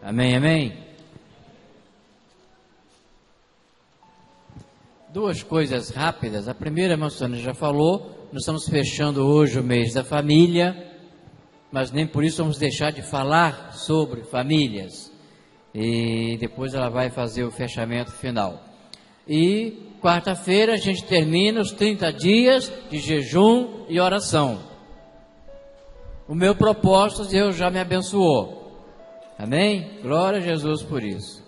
Amém, amém? Duas coisas rápidas. A primeira, a irmã Sônia já falou, nós estamos fechando hoje o mês da família, mas nem por isso vamos deixar de falar sobre famílias. E depois ela vai fazer o fechamento final. E quarta-feira a gente termina os 30 dias de jejum e oração. O meu propósito, Deus já me abençoou. Amém? Glória a Jesus por isso.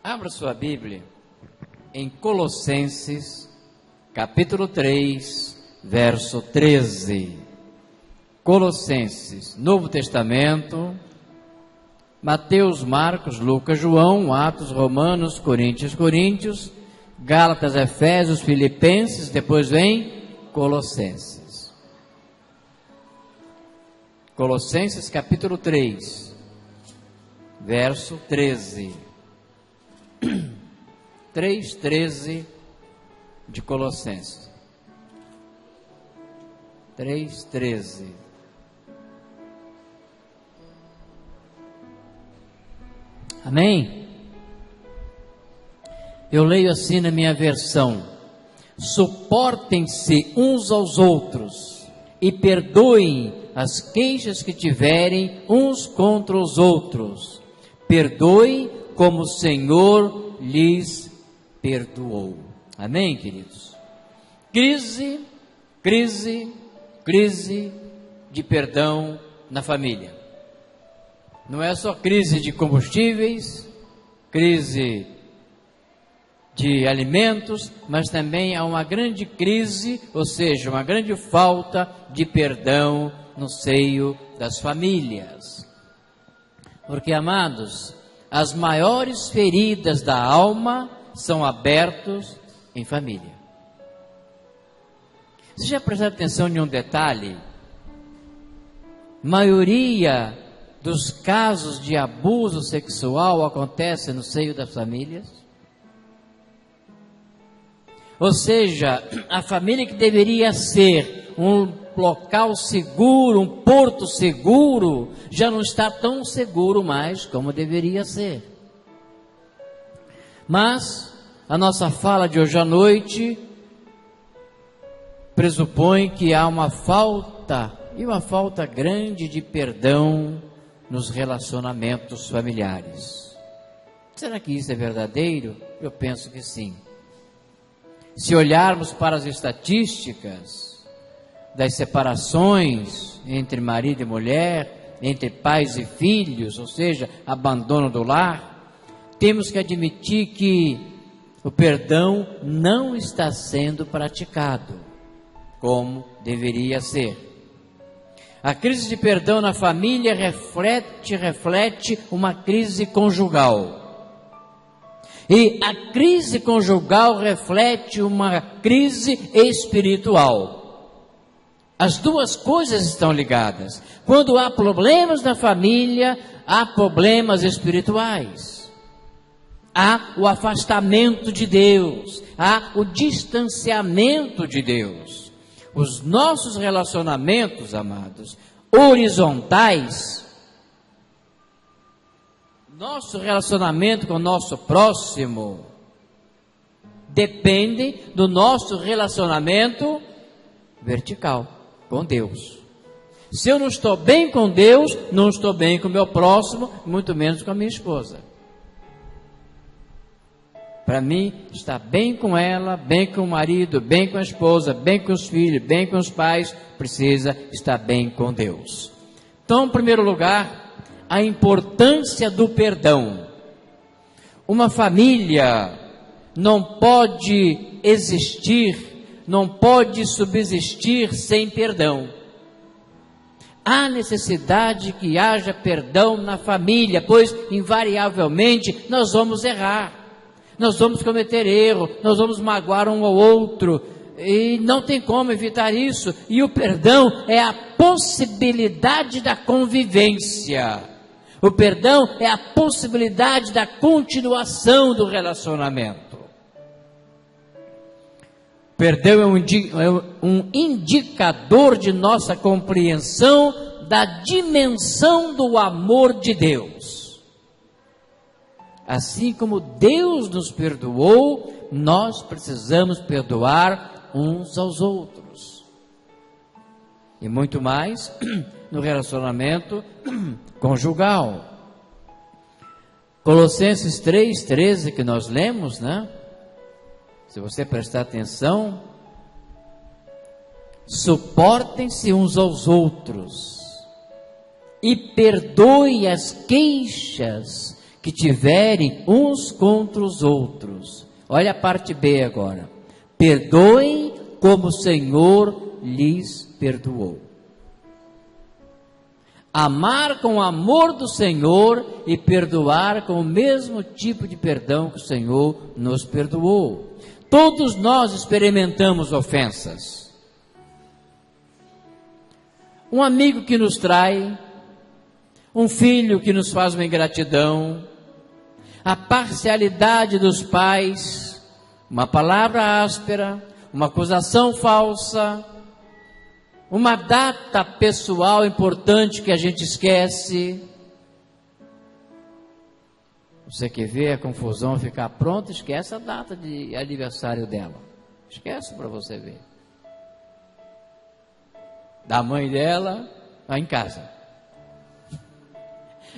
Abra sua Bíblia em Colossenses, capítulo 3, verso 13. Colossenses, Novo Testamento, Mateus, Marcos, Lucas, João, Atos, Romanos, Coríntios, Gálatas, Efésios, Filipenses, depois vem Colossenses. Colossenses, capítulo 3, verso 13. 3:13 de Colossenses. 3:13. Amém? Eu leio assim na minha versão: suportem-se uns aos outros e perdoem as queixas que tiverem uns contra os outros. Perdoe como o Senhor lhes perdoou. Amém, queridos? Crise de perdão na família. Não é só crise de combustíveis, crise de alimentos, mas também há uma grande crise, ou seja, uma grande falta de perdão no seio das famílias. Porque, amados, as maiores feridas da alma são abertas em família. Você já prestou atenção em um detalhe? Maioria dos casos de abuso sexual acontece no seio das famílias. Ou seja, a família que deveria ser um local seguro, um porto seguro, já não está tão seguro mais como deveria ser. Mas a nossa fala de hoje à noite pressupõe que há uma falta, e uma falta grande de perdão nos relacionamentos familiares. Será que isso é verdadeiro? Eu penso que sim. Se olharmos para as estatísticas das separações entre marido e mulher, entre pais e filhos, ou seja, abandono do lar, temos que admitir que o perdão não está sendo praticado como deveria ser. A crise de perdão na família reflete uma crise conjugal. E a crise conjugal reflete uma crise espiritual. As duas coisas estão ligadas. Quando há problemas na família, há problemas espirituais. Há o afastamento de Deus, há o distanciamento de Deus. Os nossos relacionamentos, amados, horizontais, nosso relacionamento com o nosso próximo, depende do nosso relacionamento vertical com Deus. Se eu não estou bem com Deus, não estou bem com o meu próximo, muito menos com a minha esposa. Para mim, estar bem com ela, bem com o marido, bem com a esposa, bem com os filhos, bem com os pais, precisa estar bem com Deus. Então, em primeiro lugar, a importância do perdão. Uma família não pode existir, não pode subsistir sem perdão. Há necessidade que haja perdão na família, pois invariavelmente nós vamos errar. Nós vamos cometer erro, nós vamos magoar um ao outro, e não tem como evitar isso. E o perdão é a possibilidade da convivência. O perdão é a possibilidade da continuação do relacionamento. Perdão é um indicador de nossa compreensão da dimensão do amor de Deus. Assim como Deus nos perdoou, nós precisamos perdoar uns aos outros. E muito mais no relacionamento conjugal. Colossenses 3:13 que nós lemos, né? Se você prestar atenção, suportem-se uns aos outros e perdoe as queixas que tiverem uns contra os outros. Olha a parte B agora. Perdoem como o Senhor lhes perdoou. Amar com o amor do Senhor e perdoar com o mesmo tipo de perdão que o Senhor nos perdoou. Todos nós experimentamos ofensas. Um amigo que nos trai, um filho que nos faz uma ingratidão, a parcialidade dos pais, uma palavra áspera, uma acusação falsa, uma data pessoal importante que a gente esquece. Você quer ver a confusão ficar pronta? Esquece a data de aniversário dela. Esquece para você ver. Da mãe dela, lá em casa.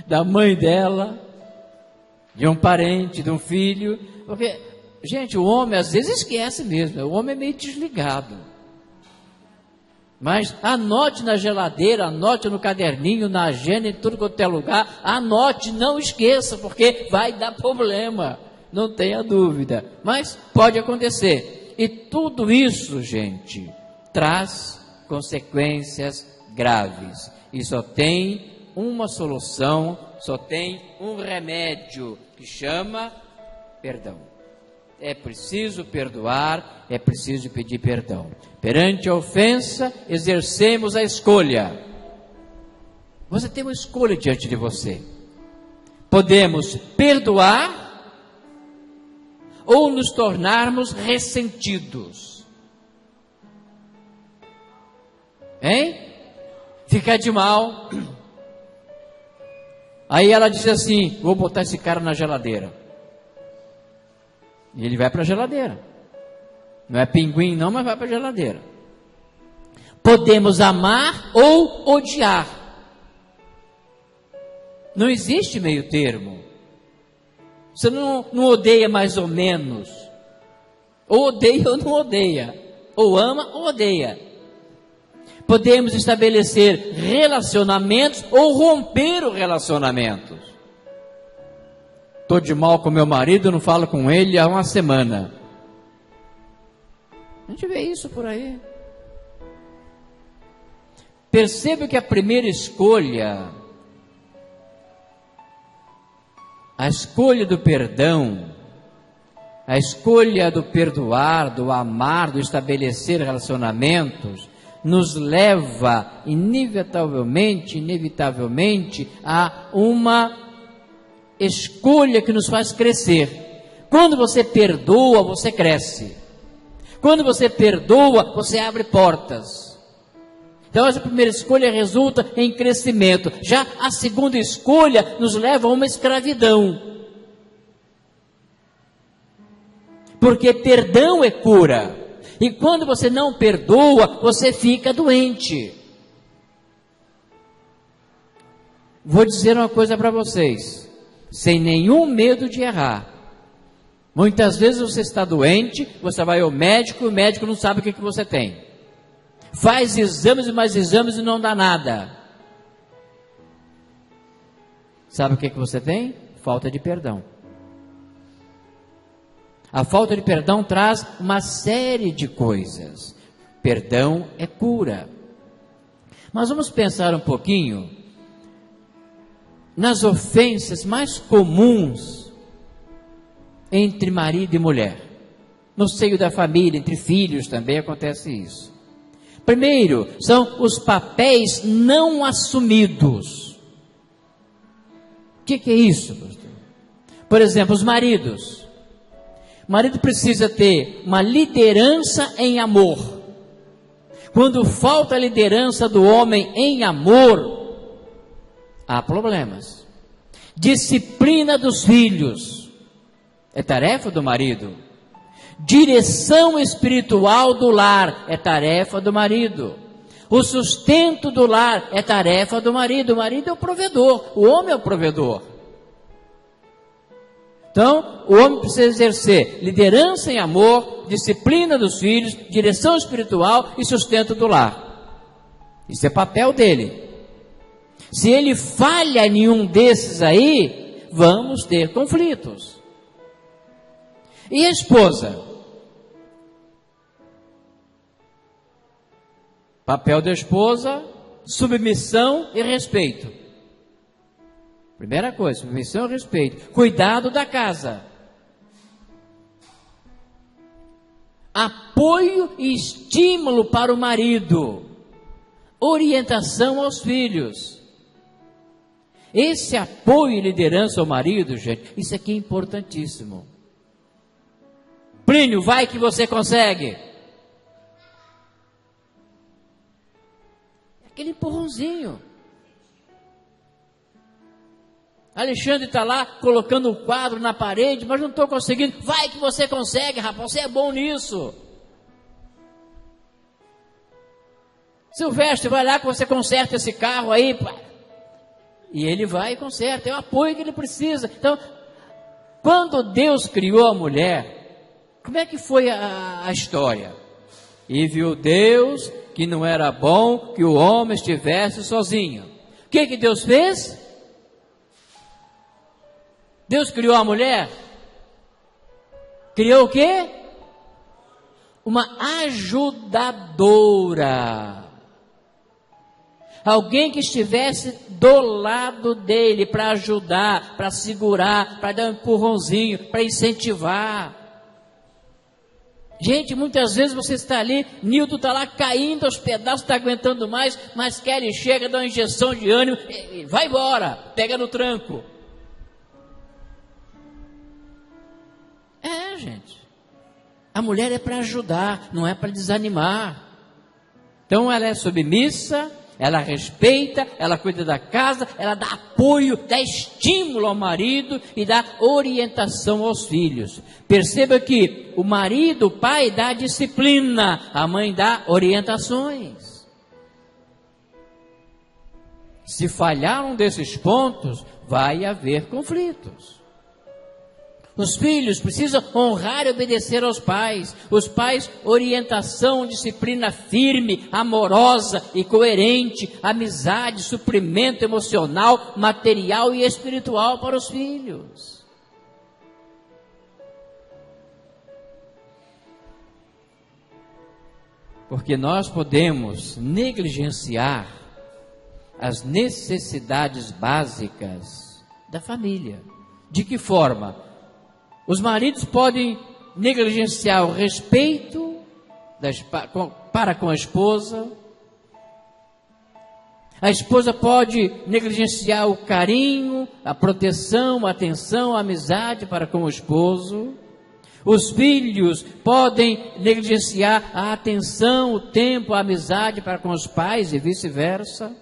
Da mãe dela, de um parente, de um filho. Porque, gente, o homem às vezes esquece mesmo. O homem é meio desligado. Mas anote na geladeira, anote no caderninho, na agenda, em tudo quanto é lugar, anote, não esqueça, porque vai dar problema, não tenha dúvida, mas pode acontecer, e tudo isso, gente, traz consequências graves, e só tem uma solução, só tem um remédio, que chama perdão. É preciso perdoar, é preciso pedir perdão. Perante a ofensa, exercemos a escolha. Você tem uma escolha diante de você. Podemos perdoar ou nos tornarmos ressentidos. Hein? Ficar de mal. Aí ela diz assim: vou botar esse cara na geladeira. E ele vai para a geladeira. Não é pinguim não, mas vai para a geladeira. Podemos amar ou odiar. Não existe meio termo. Você não odeia mais ou menos. Ou odeia ou não odeia. Ou ama ou odeia. Podemos estabelecer relacionamentos ou romper o relacionamento. Estou de mal com meu marido, não falo com ele há uma semana. A gente vê isso por aí. Perceba que a primeira escolha, a escolha do perdão, a escolha do perdoar, do amar, do estabelecer relacionamentos, nos leva inevitavelmente a uma escolha que nos faz crescer. Quando você perdoa, você cresce. Quando você perdoa, você abre portas. Então essa primeira escolha resulta em crescimento. Já a segunda escolha nos leva a uma escravidão. Porque perdão é cura. E quando você não perdoa, você fica doente. Vou dizer uma coisa para vocês, sem nenhum medo de errar. Muitas vezes você está doente, você vai ao médico e o médico não sabe o que você tem. Faz exames e mais exames e não dá nada. Sabe o que você tem? Falta de perdão. A falta de perdão traz uma série de coisas. Perdão é cura. Mas vamos pensar um pouquinho nas ofensas mais comuns entre marido e mulher. No seio da família, entre filhos também acontece isso. Primeiro, são os papéis não assumidos. O que é isso, pastor? Por exemplo, os maridos. O marido precisa ter uma liderança em amor. Quando falta a liderança do homem em amor, há problemas. Disciplina dos filhos é tarefa do marido. Direção espiritual do lar é tarefa do marido. O sustento do lar é tarefa do marido. O marido é o provedor, o homem é o provedor. Então, o homem precisa exercer liderança em amor, disciplina dos filhos, direção espiritual e sustento do lar. Isso é papel dele. Se ele falha em nenhum desses aí, vamos ter conflitos. E a esposa? Papel da esposa, submissão e respeito. Primeira coisa, submissão e respeito. Cuidado da casa. Apoio e estímulo para o marido. Orientação aos filhos. Esse apoio e liderança ao marido, gente, isso aqui é importantíssimo. Plínio, vai que você consegue. Aquele empurrãozinho. Alexandre está lá colocando um quadro na parede, mas não estou conseguindo. Vai que você consegue, rapaz, você é bom nisso. Silvestre, vai lá que você conserta esse carro aí, pai. E ele vai e conserta, é o apoio que ele precisa. Então, quando Deus criou a mulher, como é que foi a história? E viu Deus que não era bom que o homem estivesse sozinho. O que Deus fez? Deus criou a mulher? Criou o quê? Uma ajudadora. Alguém que estivesse do lado dele para ajudar, para segurar, para dar um empurrãozinho, para incentivar. Gente, muitas vezes você está ali, Nilton está lá caindo aos pedaços, está aguentando mais, mas Kelly chega, dá uma injeção de ânimo, e vai embora, pega no tranco. Gente, a mulher é para ajudar, não é para desanimar. Então ela é submissa, ela respeita, ela cuida da casa, ela dá apoio, dá estímulo ao marido e dá orientação aos filhos. Perceba que o marido, o pai, dá disciplina, a mãe dá orientações. Se falhar um desses pontos, vai haver conflitos. Os filhos precisam honrar e obedecer aos pais. Os pais, orientação, disciplina firme, amorosa e coerente, amizade, suprimento emocional, material e espiritual para os filhos. Porque nós podemos negligenciar as necessidades básicas da família. De que forma? Os maridos podem negligenciar o respeito para com a esposa. A esposa pode negligenciar o carinho, a proteção, a atenção, a amizade para com o esposo. Os filhos podem negligenciar a atenção, o tempo, a amizade para com os pais e vice-versa.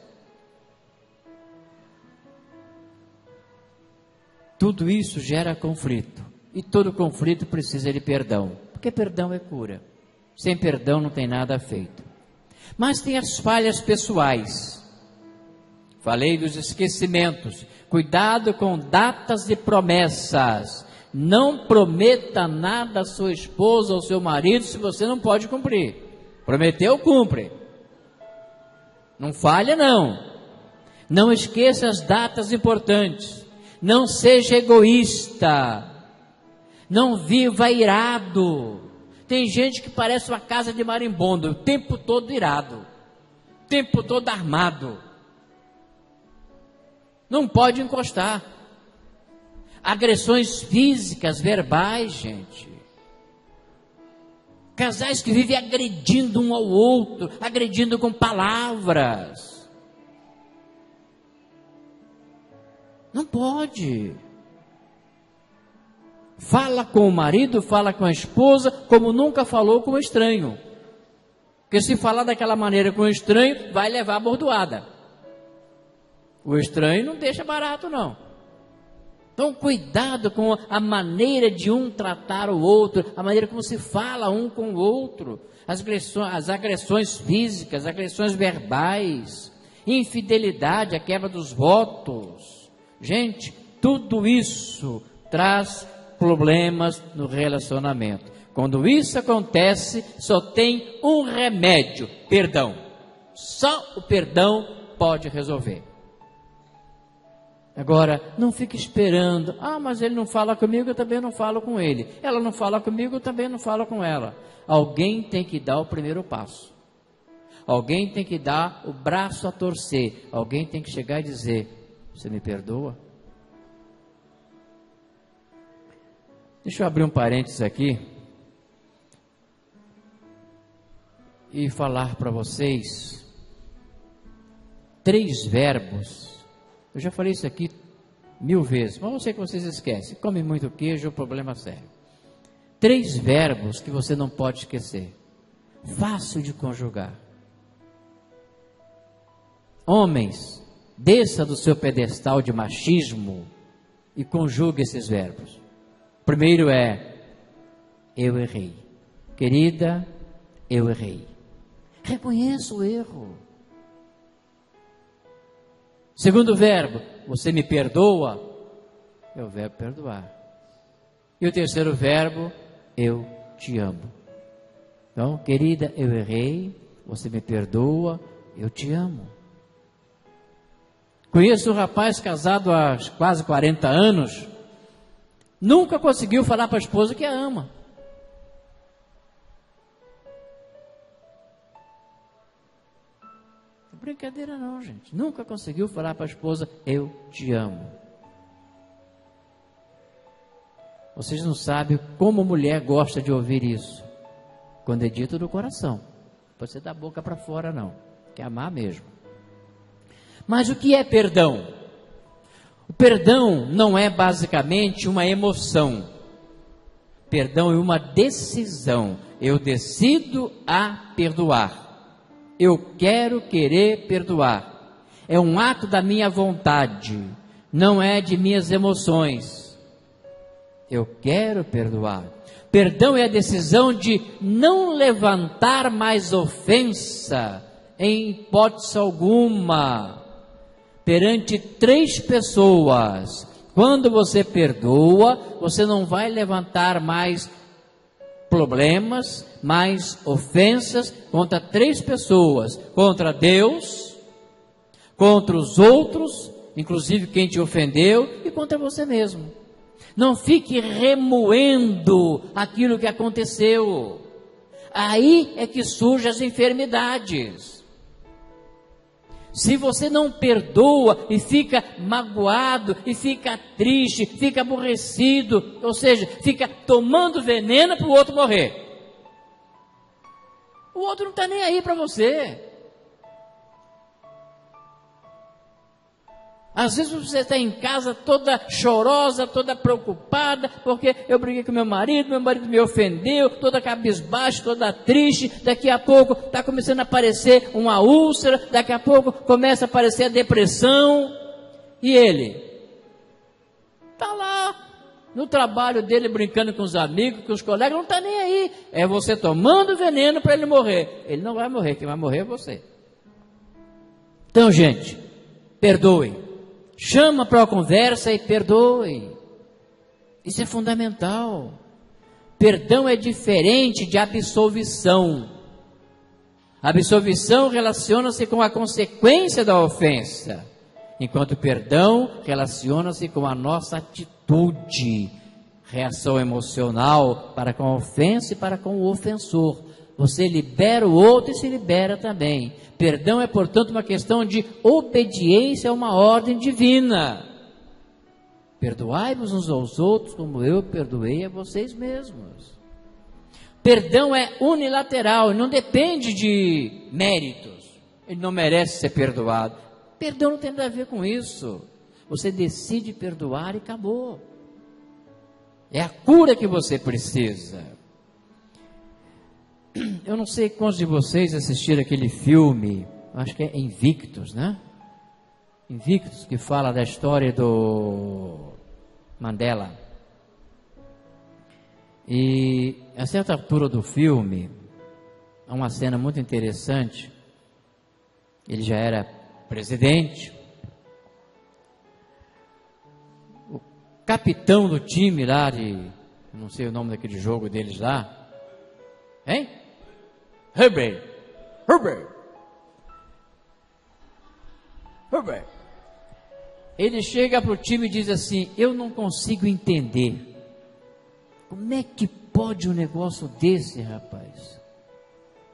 Tudo isso gera conflito. E todo conflito precisa de perdão, porque perdão é cura. Sem perdão não tem nada feito. Mas tem as falhas pessoais. Falei dos esquecimentos. Cuidado com datas e promessas. Não prometa nada à sua esposa ou ao seu marido se você não pode cumprir. Prometeu, cumpre. Não falha, não. Não esqueça as datas importantes. Não seja egoísta. Não viva irado. Tem gente que parece uma casa de marimbondo, o tempo todo irado, o tempo todo armado. Não pode encostar. Agressões físicas, verbais, gente. Casais que vivem agredindo um ao outro, agredindo com palavras. Não pode. Fala com o marido, fala com a esposa, como nunca falou com o estranho. Porque se falar daquela maneira com o estranho, vai levar a bordoada. O estranho não deixa barato, não. Então, cuidado com a maneira de um tratar o outro, a maneira como se fala um com o outro, as agressões físicas, as agressões verbais, infidelidade, a quebra dos votos. Gente, tudo isso traz problemas no relacionamento. Quando isso acontece, só tem um remédio: perdão. Só o perdão pode resolver. Agora, não fique esperando, mas ele não fala comigo, eu também não falo com ele. Ela não fala comigo, eu também não falo com ela. Alguém tem que dar o primeiro passo. Alguém tem que dar o braço a torcer. Alguém tem que chegar e dizer: você me perdoa? Deixa eu abrir um parênteses aqui e falar para vocês 3 verbos. Eu já falei isso aqui 1000 vezes, mas eu sei que vocês esquecem. Come muito queijo, é um problema sério. 3 verbos que você não pode esquecer. Fácil de conjugar. Homens, desça do seu pedestal de machismo e conjugue esses verbos. O primeiro é: eu errei. Querida, eu errei. Reconheça o erro. Segundo verbo: você me perdoa? É o verbo perdoar. E o terceiro verbo: eu te amo. Então, querida, eu errei, você me perdoa, eu te amo. Conheço um rapaz casado há quase 40 anos, nunca conseguiu falar para a esposa que a ama. Brincadeira não, gente. Nunca conseguiu falar para a esposa: eu te amo. Vocês não sabem como mulher gosta de ouvir isso. Quando é dito do coração. Não pode ser da boca para fora, não. Quer amar mesmo. Mas o que é perdão? O perdão não é basicamente uma emoção. Perdão é uma decisão. Eu decido a perdoar. Eu quero querer perdoar. É um ato da minha vontade, não é de minhas emoções. Eu quero perdoar. Perdão é a decisão de não levantar mais ofensa, em hipótese alguma, perante 3 pessoas. Quando você perdoa, você não vai levantar mais problemas, mais ofensas contra 3 pessoas: contra Deus, contra os outros, inclusive quem te ofendeu, e contra você mesmo. Não fique remoendo aquilo que aconteceu. Aí é que surgem as enfermidades. Se você não perdoa e fica magoado, e fica triste, fica aborrecido, ou seja, fica tomando veneno para o outro morrer, o outro não está nem aí para você. Às vezes você está em casa toda chorosa, toda preocupada, porque eu briguei com meu marido me ofendeu, toda cabisbaixa, toda triste. Daqui a pouco está começando a aparecer uma úlcera, daqui a pouco começa a aparecer a depressão. E ele está lá no trabalho dele, brincando com os amigos, com os colegas, não está nem aí. É você tomando veneno para ele morrer. Ele não vai morrer, quem vai morrer é você. Então, gente, perdoe. Chama para a conversa e perdoe. Isso é fundamental. Perdão é diferente de absolvição. Absolvição relaciona-se com a consequência da ofensa, enquanto perdão relaciona-se com a nossa atitude, reação emocional para com a ofensa e para com o ofensor. Você libera o outro e se libera também. Perdão é, portanto, uma questão de obediência a uma ordem divina. Perdoai-vos uns aos outros como eu perdoei a vocês mesmos. Perdão é unilateral, não depende de méritos. Ele não merece ser perdoado. Perdão não tem nada a ver com isso. Você decide perdoar e acabou. É a cura que você precisa. Eu não sei quantos de vocês assistiram aquele filme, acho que é Invictus, né? Invictus, que fala da história do Mandela. E a certa altura do filme, há uma cena muito interessante. Ele já era presidente. O capitão do time lá não sei o nome daquele jogo deles lá, hein? Herbert. Ele chega para o time e diz assim: eu não consigo entender. Como é que pode um negócio desse, rapaz?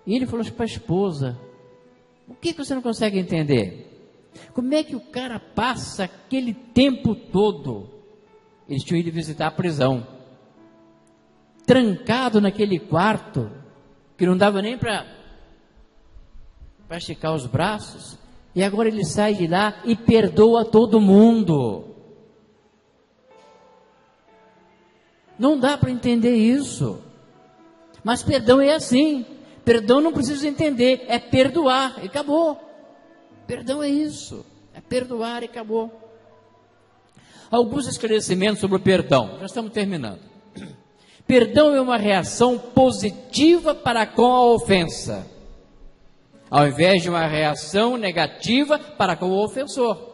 E ele falou para a esposa: o que você não consegue entender? Como é que o cara passa aquele tempo todo? Eles tinham ido visitar a prisão, trancado naquele quarto, que não dava nem para esticar os braços, e agora ele sai de lá e perdoa todo mundo. Não dá para entender isso, mas perdão é assim. Perdão não precisa entender, é perdoar e acabou. Perdão é isso, é perdoar e acabou. Alguns esclarecimentos sobre o perdão, já estamos terminando. Perdão é uma reação positiva para com a ofensa, ao invés de uma reação negativa para com o ofensor.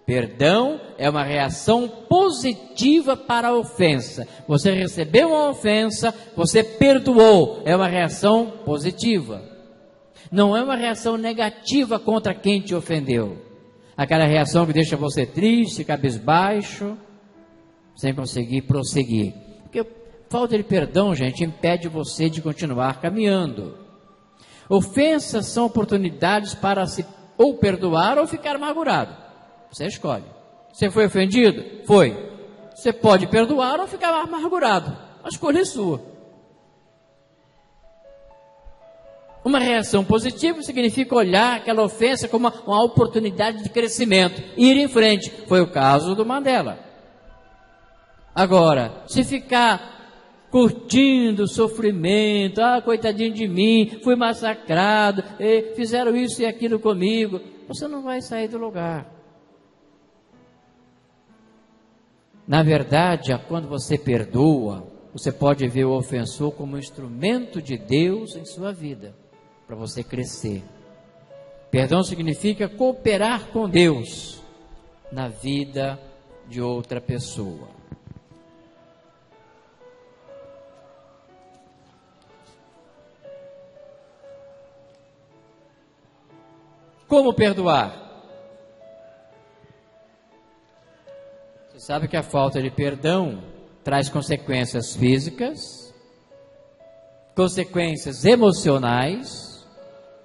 Perdão é uma reação positiva para a ofensa. Você recebeu uma ofensa, você perdoou, é uma reação positiva. Não é uma reação negativa contra quem te ofendeu. Aquela reação que deixa você triste, cabisbaixo, sem conseguir prosseguir. Porque falta de perdão, gente, impede você de continuar caminhando. Ofensas são oportunidades para se ou perdoar ou ficar amargurado. Você escolhe. Você foi ofendido? Foi. Você pode perdoar ou ficar amargurado. A escolha é sua. Uma reação positiva significa olhar aquela ofensa como uma oportunidade de crescimento, ir em frente. Foi o caso do Mandela. Agora, se ficar curtindo o sofrimento, coitadinho de mim, fui massacrado, fizeram isso e aquilo comigo, você não vai sair do lugar. Na verdade, quando você perdoa, você pode ver o ofensor como um instrumento de Deus em sua vida, para você crescer. Perdão significa cooperar com Deus na vida de outra pessoa. Como perdoar? Você sabe que a falta de perdão traz consequências físicas, consequências emocionais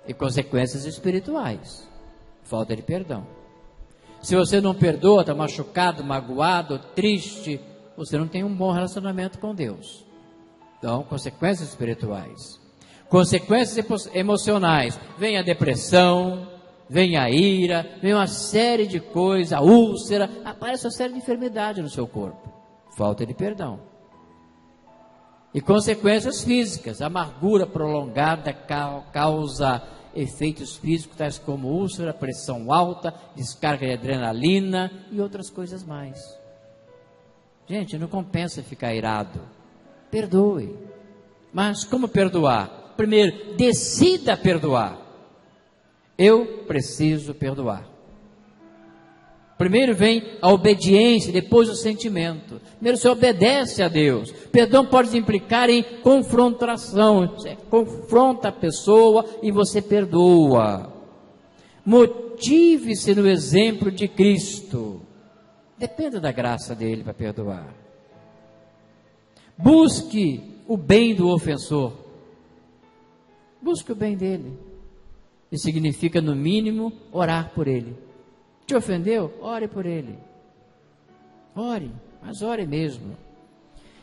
e consequências espirituais. Falta de perdão. Se você não perdoa, está machucado, magoado, triste, você não tem um bom relacionamento com Deus. Então, consequências espirituais. Consequências emocionais. Vem a depressão, vem a ira, vem uma série de coisas, a úlcera, aparece uma série de enfermidades no seu corpo. Falta de perdão. E consequências físicas, amargura prolongada causa efeitos físicos tais como úlcera, pressão alta, descarga de adrenalina e outras coisas mais. Gente, não compensa ficar irado. Perdoe. Mas como perdoar? Primeiro, decida perdoar. Eu preciso perdoar. Primeiro vem a obediência, depois o sentimento. Primeiro você obedece a Deus. Perdão pode implicar em confrontação. Você confronta a pessoa e você perdoa. Motive-se no exemplo de Cristo. Dependa da graça dele para perdoar. Busque o bem do ofensor. Busque o bem dele. Isso significa, no mínimo, orar por ele. Te ofendeu? Ore por ele. Ore, mas ore mesmo.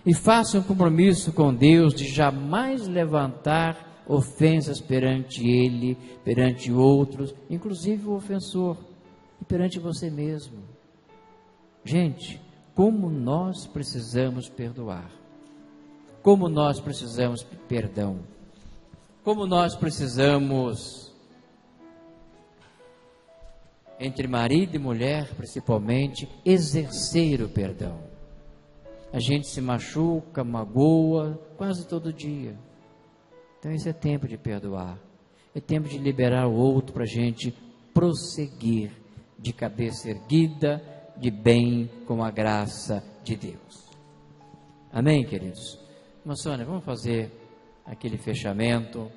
E faça um compromisso com Deus de jamais levantar ofensas perante ele, perante outros, inclusive o ofensor, e perante você mesmo. Gente, como nós precisamos perdoar, como nós precisamos de perdão, como nós precisamos, entre marido e mulher principalmente, exercer o perdão. A gente se machuca, magoa quase todo dia. Então esse é tempo de perdoar, é tempo de liberar o outro para a gente prosseguir de cabeça erguida, de bem com a graça de Deus. Amém, queridos? Irmã Sônia, vamos fazer aquele fechamento.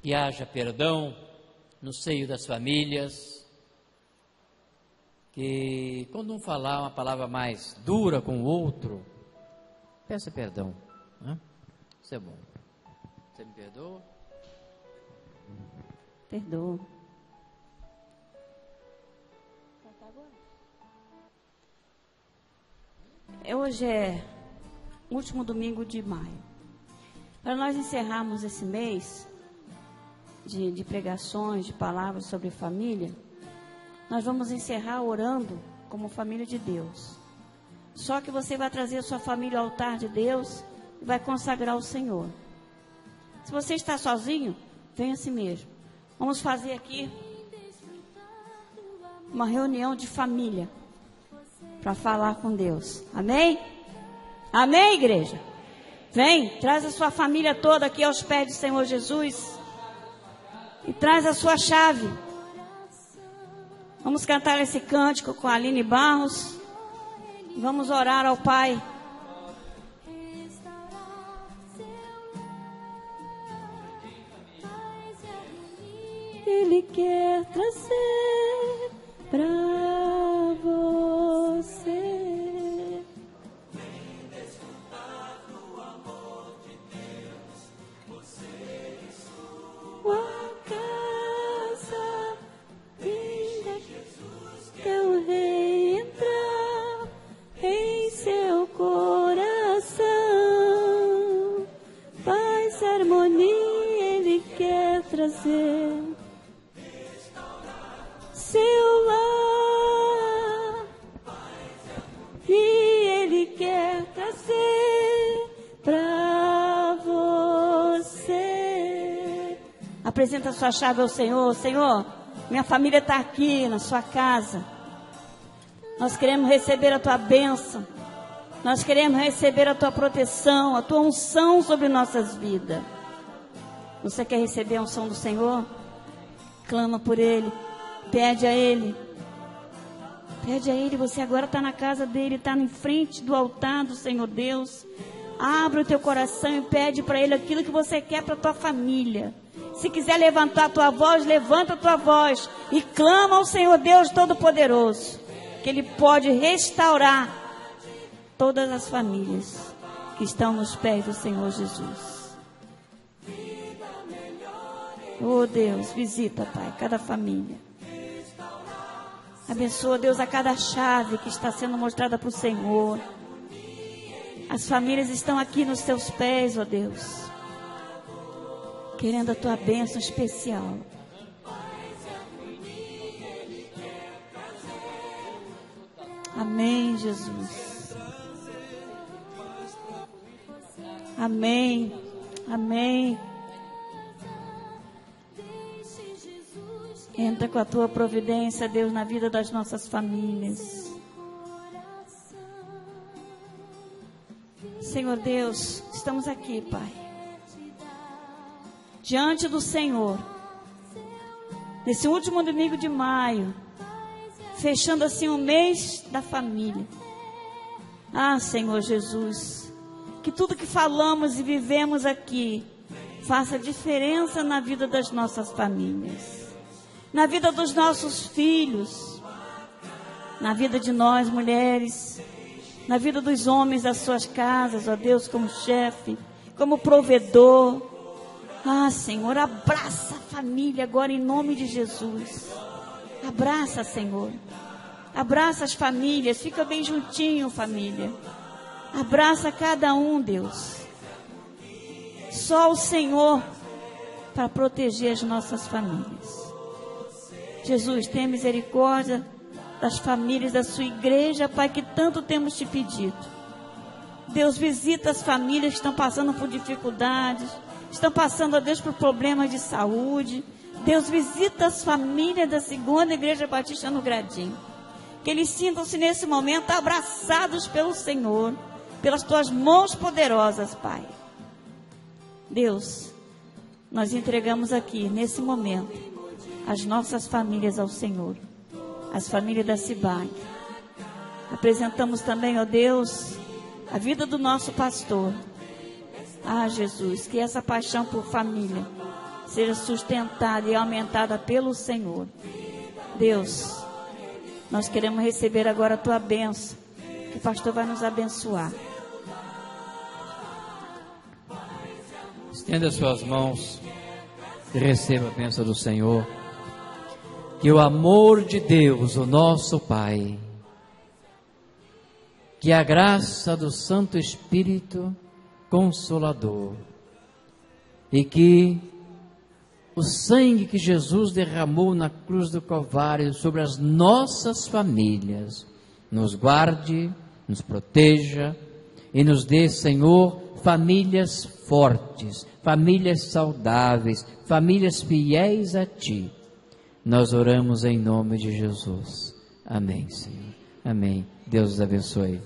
Que haja perdão no seio das famílias, que quando um falar uma palavra mais dura com o outro, peça perdão, né? Isso é bom. Você me perdoa? Perdoa. Hoje é o último domingo de maio. Para nós encerrarmos esse mês de pregações, de palavras sobre família, nós vamos encerrar orando como família de Deus. Só que você vai trazer a sua família ao altar de Deus e vai consagrar ao Senhor. Se você está sozinho, venha a si mesmo. Vamos fazer aqui uma reunião de família para falar com Deus. Amém? Amém, igreja? Vem, traz a sua família toda aqui aos pés do Senhor Jesus e traz a sua chave. Vamos cantar esse cântico com a Aline Barros. Vamos orar ao Pai. Ele quer trazer para você. Vem desfrutar do amor de Deus, você e sua casa. Deixe Jesus que é o Rei entrar em seu coração. Paz, harmonia, Ele quer trazer. Seu lar, e Ele quer trazer para você. Apresenta a sua chave ao Senhor. Senhor, minha família está aqui na sua casa. Nós queremos receber a tua bênção. Nós queremos receber a tua proteção, a tua unção sobre nossas vidas. Você quer receber a unção do Senhor? Clama por Ele. Pede a Ele. Pede a Ele. Você agora está na casa dEle, está em frente do altar do Senhor Deus. Abre o teu coração e pede para Ele aquilo que você quer para a tua família. Se quiser levantar a tua voz, levanta a tua voz e clama ao Senhor Deus Todo-Poderoso, que Ele pode restaurar todas as famílias que estão nos pés do Senhor Jesus. Oh Deus, visita, Pai, cada família. Abençoa, Deus, a cada chave que está sendo mostrada para o Senhor. As famílias estão aqui nos teus pés, ó Deus, querendo a tua bênção especial. Amém, Jesus. Amém. Amém. Entra com a tua providência, Deus, na vida das nossas famílias. Senhor Deus, estamos aqui, Pai, diante do Senhor, nesse último domingo de maio, fechando assim o mês da família. Ah, Senhor Jesus, que tudo que falamos e vivemos aqui faça diferença na vida das nossas famílias, na vida dos nossos filhos, na vida de nós mulheres, na vida dos homens das suas casas, ó Deus, como chefe, como provedor. Ah, Senhor, abraça a família agora em nome de Jesus. Abraça, Senhor. Abraça as famílias, fica bem juntinho, família. Abraça cada um, Deus. Só o Senhor para proteger as nossas famílias. Jesus, tenha misericórdia das famílias da sua igreja, Pai, que tanto temos te pedido. Deus, visita as famílias que estão passando por dificuldades, estão passando, ó Deus, por problemas de saúde. Deus, visita as famílias da Segunda Igreja Batista no Gradinho. Que eles sintam-se nesse momento abraçados pelo Senhor, pelas tuas mãos poderosas, Pai. Deus, nós entregamos aqui, nesse momento, as nossas famílias ao Senhor, as famílias da Cibac. Apresentamos também, ó Deus, a vida do nosso pastor. Ah, Jesus, que essa paixão por família seja sustentada e aumentada pelo Senhor. Deus, nós queremos receber agora a tua bênção, que o pastor vai nos abençoar. Estenda suas mãos e receba a bênção do Senhor. Que o amor de Deus, o nosso Pai, que a graça do Santo Espírito Consolador e que o sangue que Jesus derramou na cruz do Calvário sobre as nossas famílias nos guarde, nos proteja e nos dê, Senhor, famílias fortes, famílias saudáveis, famílias fiéis a Ti. Nós oramos em nome de Jesus. Amém, Senhor. Amém. Deus os abençoe.